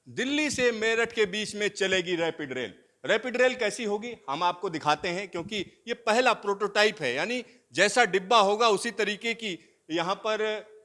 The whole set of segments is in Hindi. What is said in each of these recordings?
दिल्ली से मेरठ के बीच में चलेगी रैपिड रेल। रैपिड रेल कैसी होगी हम आपको दिखाते हैं, क्योंकि ये पहला प्रोटोटाइप है, यानी जैसा डिब्बा होगा उसी तरीके की यहाँ पर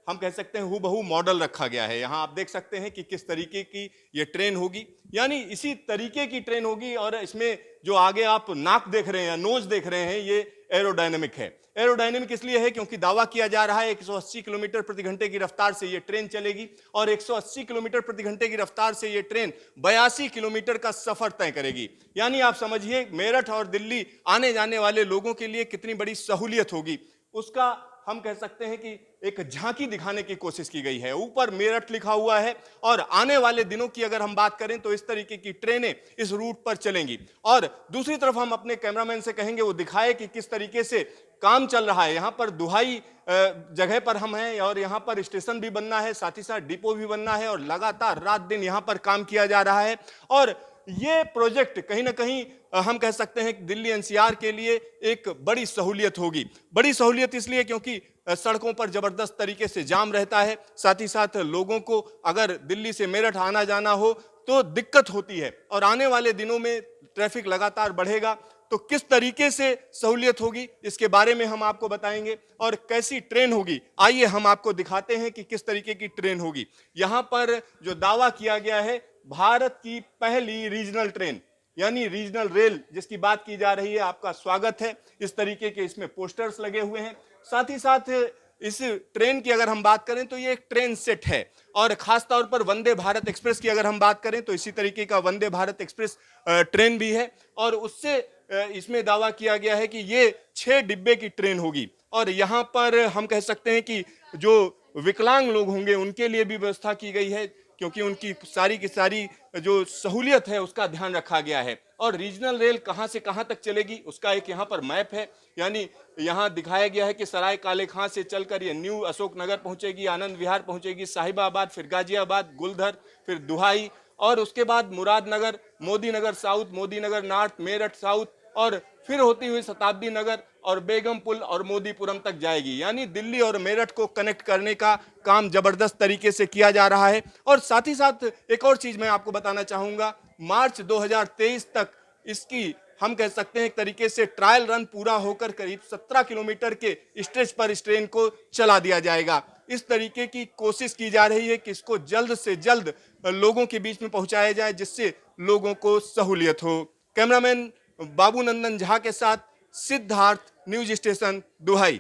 हम कह सकते हैं हूबहू मॉडल रखा गया है। यहाँ आप देख सकते हैं कि किस तरीके की ये ट्रेन होगी, यानी इसी तरीके की ट्रेन होगी। और इसमें जो आगे आप नाक देख रहे हैं, नोज देख रहे हैं, ये एरोडायनेमिक है। एरोडायनेमिक इसलिए है क्योंकि दावा किया जा रहा है 180 किलोमीटर प्रति घंटे की रफ्तार से ये ट्रेन चलेगी, और 180 किलोमीटर प्रति घंटे की रफ्तार से ये ट्रेन 82 किलोमीटर का सफर तय करेगी। यानी आप समझिए मेरठ और दिल्ली आने जाने वाले लोगों के लिए कितनी बड़ी सहूलियत होगी, उसका हम कह सकते हैं कि एक झांकी दिखाने की कोशिश की गई है। ऊपर मेरठ लिखा हुआ है, और आने वाले दिनों की अगर हम बात करें तो इस तरीके की ट्रेनें इस रूट पर चलेंगी। और दूसरी तरफ हम अपने कैमरामैन से कहेंगे वो दिखाए कि किस तरीके से काम चल रहा है। यहाँ पर दुहाई जगह पर हम हैं, और यहाँ पर स्टेशन भी बनना है, साथ ही साथ डिपो भी बनना है, और लगातार रात दिन यहाँ पर काम किया जा रहा है। और ये प्रोजेक्ट कहीं ना कहीं हम कह सकते हैं कि दिल्ली एनसीआर के लिए एक बड़ी सहूलियत होगी। बड़ी सहूलियत इसलिए क्योंकि सड़कों पर जबरदस्त तरीके से जाम रहता है, साथ ही साथ लोगों को अगर दिल्ली से मेरठ आना जाना हो तो दिक्कत होती है, और आने वाले दिनों में ट्रैफिक लगातार बढ़ेगा। तो किस तरीके से सहूलियत होगी इसके बारे में हम आपको बताएंगे, और कैसी ट्रेन होगी आइए हम आपको दिखाते हैं कि किस तरीके की ट्रेन होगी। यहाँ पर जो दावा किया गया है, भारत की पहली रीजनल ट्रेन यानी रीजनल रेल जिसकी बात की जा रही है, आपका स्वागत है। इस तरीके के इसमें पोस्टर्स लगे हुए हैं। साथ ही साथ इस ट्रेन की अगर हम बात करें तो ये एक ट्रेन सेट है, और खास तौर पर वंदे भारत एक्सप्रेस की अगर हम बात करें तो इसी तरीके का वंदे भारत एक्सप्रेस ट्रेन भी है। और उससे इसमें दावा किया गया है कि ये 6 डिब्बे की ट्रेन होगी, और यहाँ पर हम कह सकते हैं कि जो विकलांग लोग होंगे उनके लिए भी व्यवस्था की गई है, क्योंकि उनकी सारी की सारी जो सहूलियत है उसका ध्यान रखा गया है। और रीजनल रेल कहां से कहां तक चलेगी उसका एक यहां पर मैप है, यानी यहां दिखाया गया है कि सराय काले खां से चलकर ये न्यू अशोक नगर पहुंचेगी, आनंद विहार पहुंचेगी, साहिबाबाद, फिर गाजियाबाद, गुलधर, फिर दुहाई, और उसके बाद मुरादनगर, मोदी नगर साउथ, मोदी नगर नॉर्थ, मेरठ साउथ, और फिर होती हुई शताब्दी नगर और बेगमपुल और मोदीपुरम तक जाएगी। यानी दिल्ली और मेरठ को कनेक्ट करने का काम जबरदस्त तरीके से किया जा रहा है। और साथ ही साथ एक और चीज मैं आपको बताना चाहूंगा, मार्च 2023 तक इसकी हम कह सकते हैं एक तरीके से ट्रायल रन पूरा होकर करीब 17 किलोमीटर के स्ट्रेच पर इस ट्रेन को चला दिया जाएगा। इस तरीके की कोशिश की जा रही है कि इसको जल्द से जल्द लोगों के बीच में पहुंचाया जाए, जिससे लोगों को सहूलियत हो। कैमरामैन बाबू नंदन झा के साथ सिद्धार्थ, न्यूज स्टेशन, दुहाई।